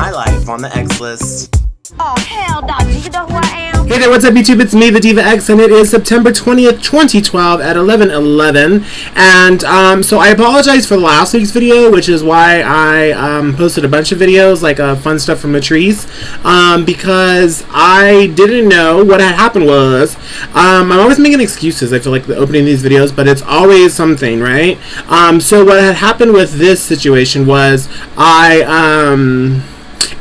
my life on the X list. Oh, hell no. Do you know who I am? Hey there, what's up YouTube? It's me, the Diva X, and it is September 20th, 2012 at 11:11. And so I apologize for last week's video, which is why I posted a bunch of videos, like fun stuff from Latrice, because I didn't know what had happened was, I'm always making excuses, I feel like, opening these videos, but it's always something, right? So what had happened with this situation was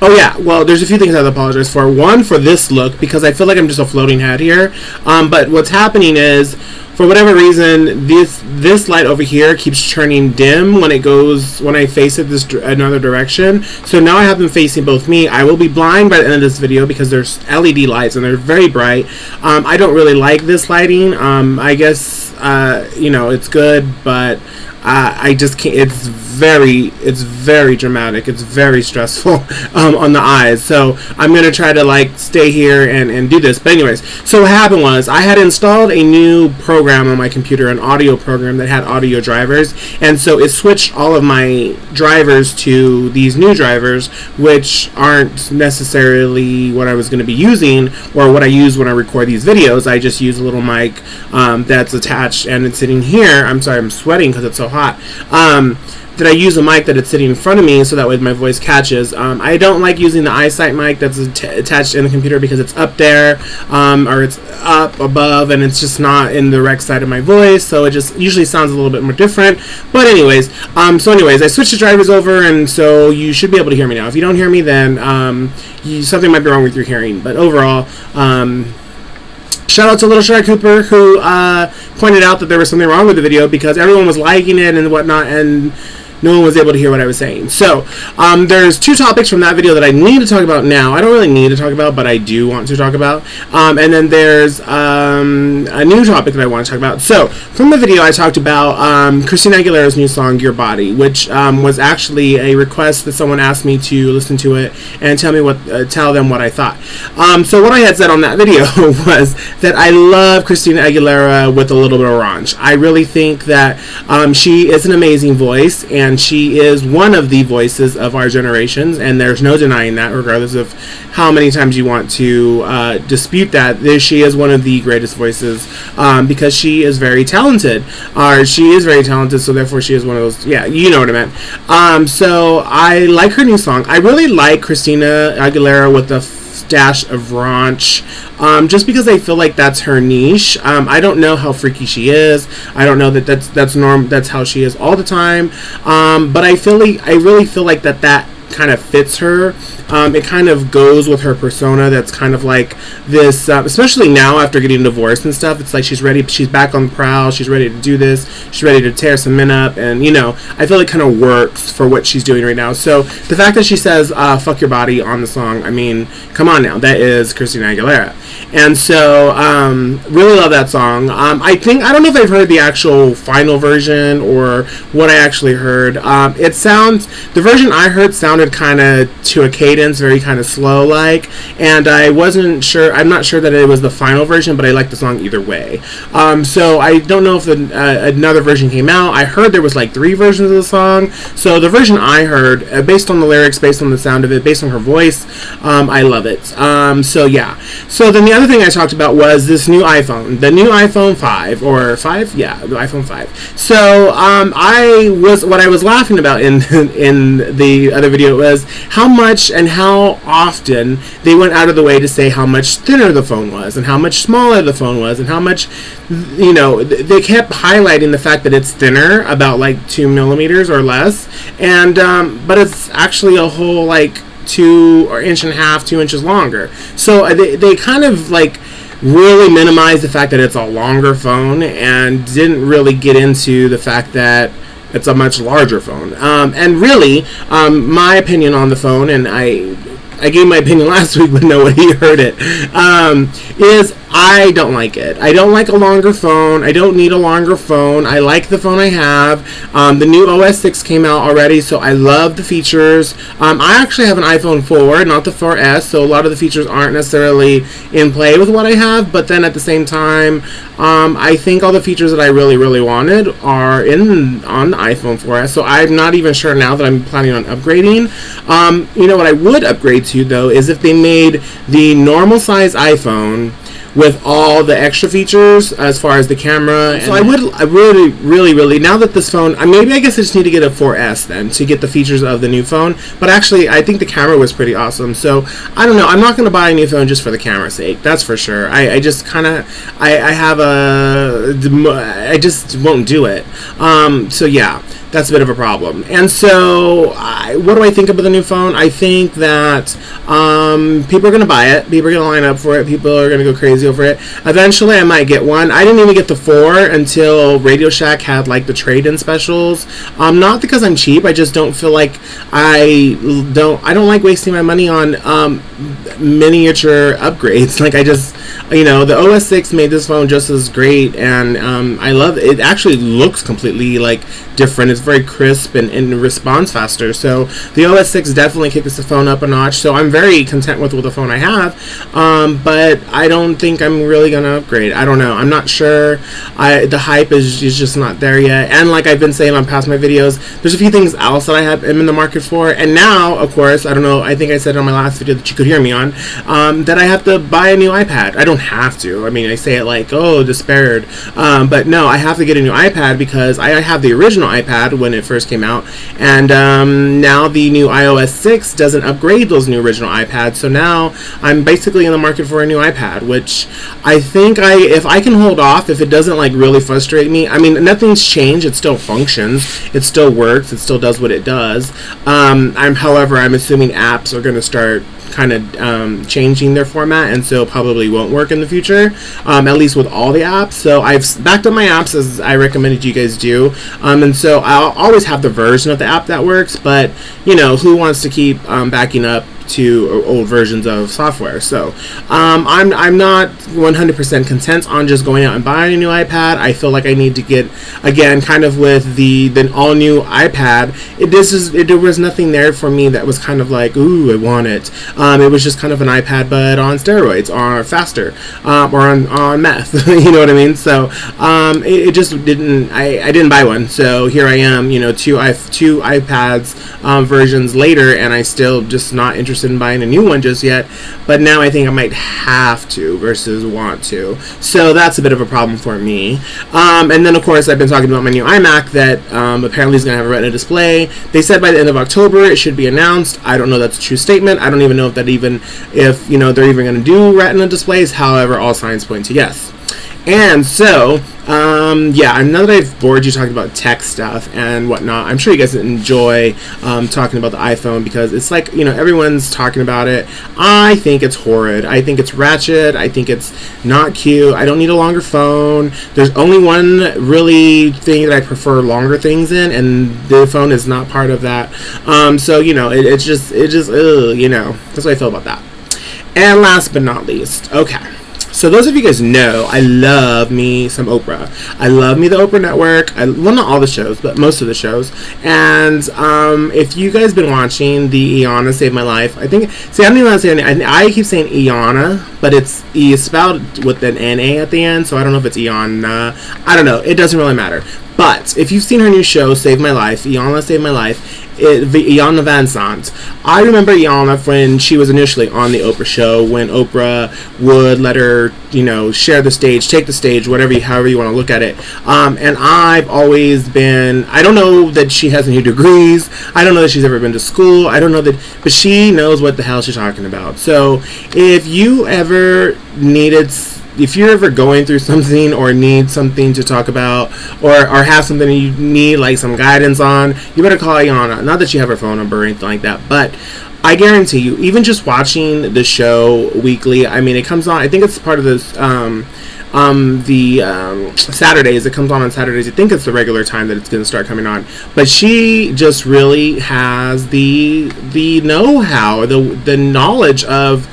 oh yeah, well, there's a few things I have to apologize for. One, for this look, because I feel like I'm just a floating head here. But what's happening is, for whatever reason, this light over here keeps turning dim when I face it another direction. So now I have them facing both me. I will be blind by the end of this video because there's LED lights and they're very bright. I don't really like this lighting. I guess, it's good, but I just can't. It's very dramatic. It's very stressful on the eyes. So I'm gonna try to stay here and do this. But anyways, so what happened was I had installed a new program on my computer, an audio program that had audio drivers, and so it switched all of my drivers to these new drivers, which aren't necessarily what I was going to be using or what I use when I record these videos. I just use a little mic that's attached and it's sitting here. I'm sorry, I'm sweating because it's so hot. That I use a mic that it's sitting in front of me so that way my voice catches. I don't like using the iSight mic that's attached in the computer because it's up there, or it's up above, and it's just not in the direct side of my voice, so it just usually sounds a little bit more different. But anyways, I switched the drivers over, and so you should be able to hear me now. If you don't hear me, then something might be wrong with your hearing. But overall, shout out to Little Shark Cooper, who pointed out that there was something wrong with the video because everyone was liking it and whatnot, and no one was able to hear what I was saying. So, there's two topics from that video that I need to talk about now. I don't really need to talk about, but I do want to talk about. And then there's a new topic that I want to talk about. So, from the video I talked about Christina Aguilera's new song, Your Body, which was actually a request that someone asked me to listen to it and tell them what I thought. So what I had said on that video was that I love Christina Aguilera with a little bit of raunch. I really think that she is an amazing voice, and she is one of the voices of our generations, and there's no denying that, regardless of how many times you want to dispute that. She is one of the greatest voices because she is very talented. So therefore she is one of those, yeah, you know what I meant. So I like her new song. I really like Christina Aguilera with the dash of raunch, just because I feel like that's her niche. I don't know how freaky she is. I don't know that's how she is all the time. But I really feel like that kind of fits her. It kind of goes with her persona. That's kind of like this, especially now after getting divorced and stuff. It's like she's ready. She's back on the prowl. She's ready to do this. She's ready to tear some men up, and I feel it kind of works for what she's doing right now. So the fact that she says "fuck your body" on the song, I mean, come on now, that is Christina Aguilera. And so really love that song. I don't know if I've heard the actual final version or what I actually heard. The version I heard sounded kind of to a cadence, very kind of slow like, and I'm not sure that it was the final version, but I like the song either way. So I don't know if another version came out. I heard there was 3 versions of the song, so the version I heard, based on the lyrics, based on the sound of it, based on her voice, I love it. So yeah. So then the other thing I talked about was this new iPhone, the new iPhone 5, or 5? Yeah, the iPhone 5. So what I was laughing about in the other video was how much and how often they went out of the way to say how much thinner the phone was and how much smaller the phone was and how much, they kept highlighting the fact that it's thinner, about 2 millimeters or less, and but it's actually a whole 2 or inch and a half, 2 inches longer. So they kind of really minimized the fact that it's a longer phone and didn't really get into the fact that it's a much larger phone. And really, my opinion on the phone, and I gave my opinion last week, but nobody heard it, is I don't like it. I don't like a longer phone. I don't need a longer phone. I like the phone I have. The new OS 6 came out already, so I love the features. I actually have an iPhone 4, not the 4S, so a lot of the features aren't necessarily in play with what I have, but then at the same time, I think all the features that I really, really wanted are on the iPhone 4S, so I'm not even sure now that I'm planning on upgrading. You know what I would upgrade to, though, is if they made the normal size iPhone with all the extra features as far as the camera. So I really, now that this phone, maybe I guess I just need to get a 4S then to get the features of the new phone. But actually, I think the camera was pretty awesome. So I don't know. I'm not going to buy a new phone just for the camera's sake. That's for sure. I just kind of, I just won't do it. So yeah. That's a bit of a problem. And so, what do I think about the new phone? I think that people are going to buy it. People are going to line up for it. People are going to go crazy over it. Eventually, I might get one. I didn't even get the 4 until Radio Shack had, like, the trade-in specials. Not because I'm cheap. I just don't feel like I don't like wasting my money on miniature upgrades. Like, I just, the OS 6 made this phone just as great, and I love it. It actually looks completely, like, different. It's very crisp and responds faster. So the OS 6 definitely kicks the phone up a notch. So I'm very content with the phone I have. But I don't think I'm really going to upgrade. I don't know. I'm not sure. The hype is just not there yet. And like I've been saying on past my videos, there's a few things else that am in the market for. And now, of course, I don't know. I think I said on my last video that you could hear me on, that I have to buy a new iPad. I don't have to. I mean, I say it like, oh, despaired. But no, I have to get a new iPad because I have the original iPad when it first came out, and now the new iOS 6 doesn't upgrade those new original iPads, so now I'm basically in the market for a new iPad, which I think if I can hold off, if it doesn't like really frustrate me. I mean, nothing's changed. It still functions, it still works, it still does what it does. However, I'm assuming apps are going to start kind of changing their format, and so probably won't work in the future, at least with all the apps. So I've backed up my apps as I recommended you guys do, and so I'll always have the version of the app that works, but who wants to keep backing up to old versions of software? So I'm not 100% content on just going out and buying a new iPad. I feel like I need to get, again, kind of with the all new iPad, there was nothing there for me that was kind of like, ooh, I want it. It was just kind of an iPad but on steroids, or faster, or on meth. You know what I mean? So it just didn't, I didn't buy one. So here I am, two iPads versions later, and I still just not interested in buying a new one just yet, but now I think I might have to versus want to. So that's a bit of a problem for me. And then of course I've been talking about my new iMac that apparently is going to have a Retina display. They said by the end of October it should be announced. I don't know if that's a true statement. I don't even know if they're even going to do Retina displays. However, all signs point to yes. And so, now that I've bored you talking about tech stuff and whatnot, I'm sure you guys enjoy talking about the iPhone, because it's like, everyone's talking about it. I think it's horrid. I think it's ratchet. I think it's not cute. I don't need a longer phone. There's only one really thing that I prefer longer things in, and the phone is not part of that. So, it's just, that's what I feel about that. And last but not least, okay. So those of you guys know, I love me some Oprah. I love me the Oprah Network. Well, not all the shows, but most of the shows. And if you guys been watching the Iyanla Saved My Life, I don't even want to say it. I keep saying Iyanla, but it's spelled with an N-A at the end, so I don't know if it's Iyanla. I don't know. It doesn't really matter. But if you've seen her new show, Save My Life, Iyanla Saved My Life, Iyanla Vanzant. I remember Iyanla when she was initially on the Oprah show, when Oprah would let her, share the stage, take the stage, however you want to look at it. And I've always been, I don't know that she has any degrees. I don't know that she's ever been to school. I don't know that, but she knows what the hell she's talking about. So if you're ever going through something or need something to talk about, or have something you need like some guidance on, you better call Iyanla. Not that you have her phone number or anything like that, but I guarantee you, even just watching the show weekly, I mean, it comes on, I think it's part of this, Saturdays, it comes on Saturdays. I think it's the regular time that it's going to start coming on, but she just really has the know-how, the knowledge of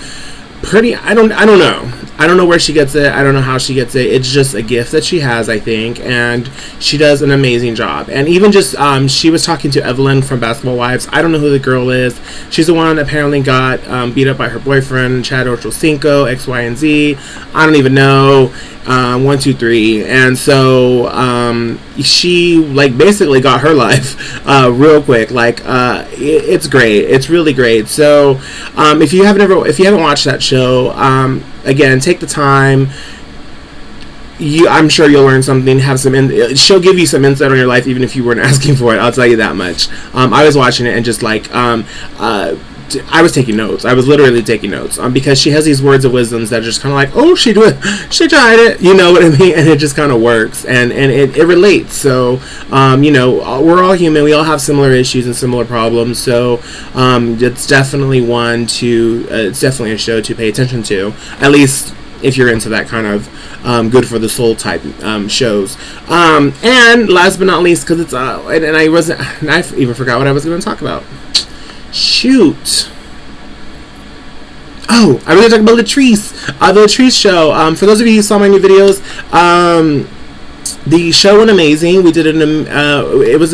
I don't know. I don't know where she gets it. I don't know how she gets it. It's just a gift that she has, I think, and she does an amazing job. And even just, she was talking to Evelyn from Basketball Wives. I don't know who the girl is. She's the one that apparently got beat up by her boyfriend, Chad Ochocinco, X, Y, and Z. I don't even know. 1, 2, 3. And so she like basically got her life real quick. Like it's great. It's really great. So if you haven't watched that show, again, take the time. I'm sure you'll learn something. She'll give you some insight on your life, even if you weren't asking for it. I'll tell you that much. I was watching it and just like I was taking notes. I was literally taking notes because she has these words of wisdoms that are just kind of like, oh, she tried it, you know what I mean? And it just kind of works, and it relates. So, you know, we're all human. We all have similar issues and similar problems. So, it's definitely it's definitely a show to pay attention to, at least if you're into that kind of good for the soul type shows. And last but not least, because it's and I even forgot what I was going to talk about. Shoot. Oh, I was going to talk about Latrice. The Latrice show. For those of you who saw my new videos, the show went amazing. We did it was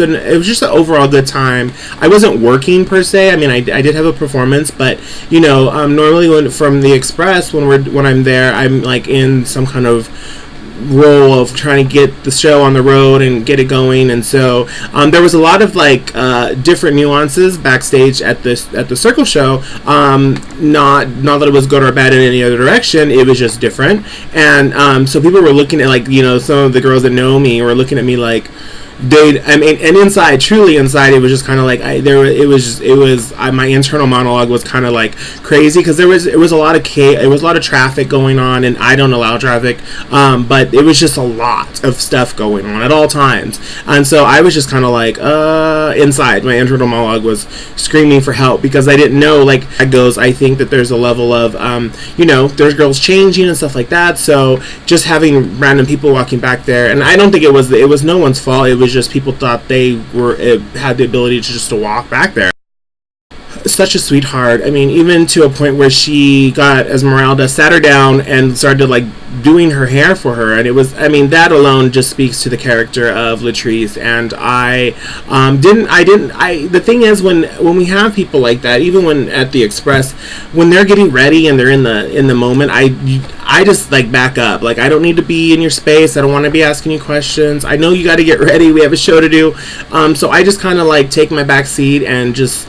just an overall good time. I wasn't working per se. I mean, I did have a performance, but you know, normally from the Express, when I'm there, I'm like in some kind of role of trying to get the show on the road and get it going, and so there was a lot of like different nuances backstage at the Circle show. Not that it was good or bad in any other direction. It was just different, and so people were looking at, like, you know, some of the girls that know me were looking at me like, dude, I mean, and inside, truly inside, it was just kind of like my internal monologue was kind of like crazy because it was a lot of traffic going on, and I don't allow traffic, but it was just a lot of stuff going on at all times, and so I was just kind of like inside, my internal monologue was screaming for help because I didn't know, like, that goes. I think that there's a level of you know, there's girls changing and stuff like that, so just having random people walking back there, and I don't think it was no one's fault. It was just people thought they had the ability to walk back there. Such a sweetheart. I mean, even to a point where she got Esmeralda, sat her down and started like doing her hair for her, and it was, I mean, that alone just speaks to the character of Latrice. And the thing is, when we have people like that, even when at the Express, when they're getting ready and they're in the moment, I just like back up. Like, I don't need to be in your space. I don't want to be asking you questions. I know you got to get ready. We have a show to do. So I just kind of like take my back seat and just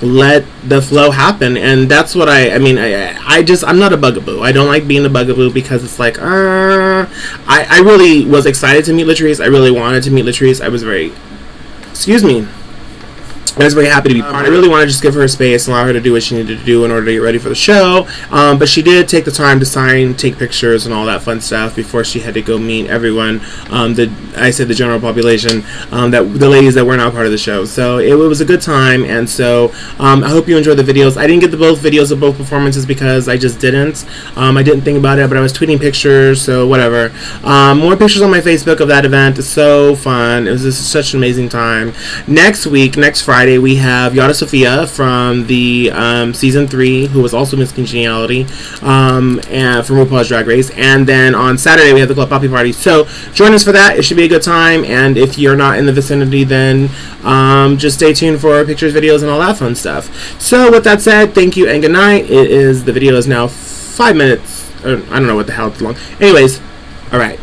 let the flow happen. And that's what I'm not a bugaboo. I don't like being a bugaboo because it's like, I really was excited to meet Latrice. I really wanted to meet Latrice. I was very happy to be part. I really want to just give her a space and allow her to do what she needed to do in order to get ready for the show. But she did take the time to sign, take pictures, and all that fun stuff before she had to go meet everyone. The general population, that the ladies that were not part of the show. So it was a good time, and so I hope you enjoyed the videos. I didn't get both videos of both performances because I just didn't. I didn't think about it, but I was tweeting pictures, so whatever. More pictures on my Facebook of that event. It's so fun. It was just such an amazing time. Next Friday, we have Yara Sofia from the season 3, who was also Miss Congeniality, and from RuPaul's Drag Race. And then on Saturday we have the Club Poppy Party. So join us for that. It should be a good time. And if you're not in the vicinity, then just stay tuned for pictures, videos, and all that fun stuff. So with that said, thank you and good night. The video is now 5 minutes. I don't know what the hell it's long. Anyways, all right.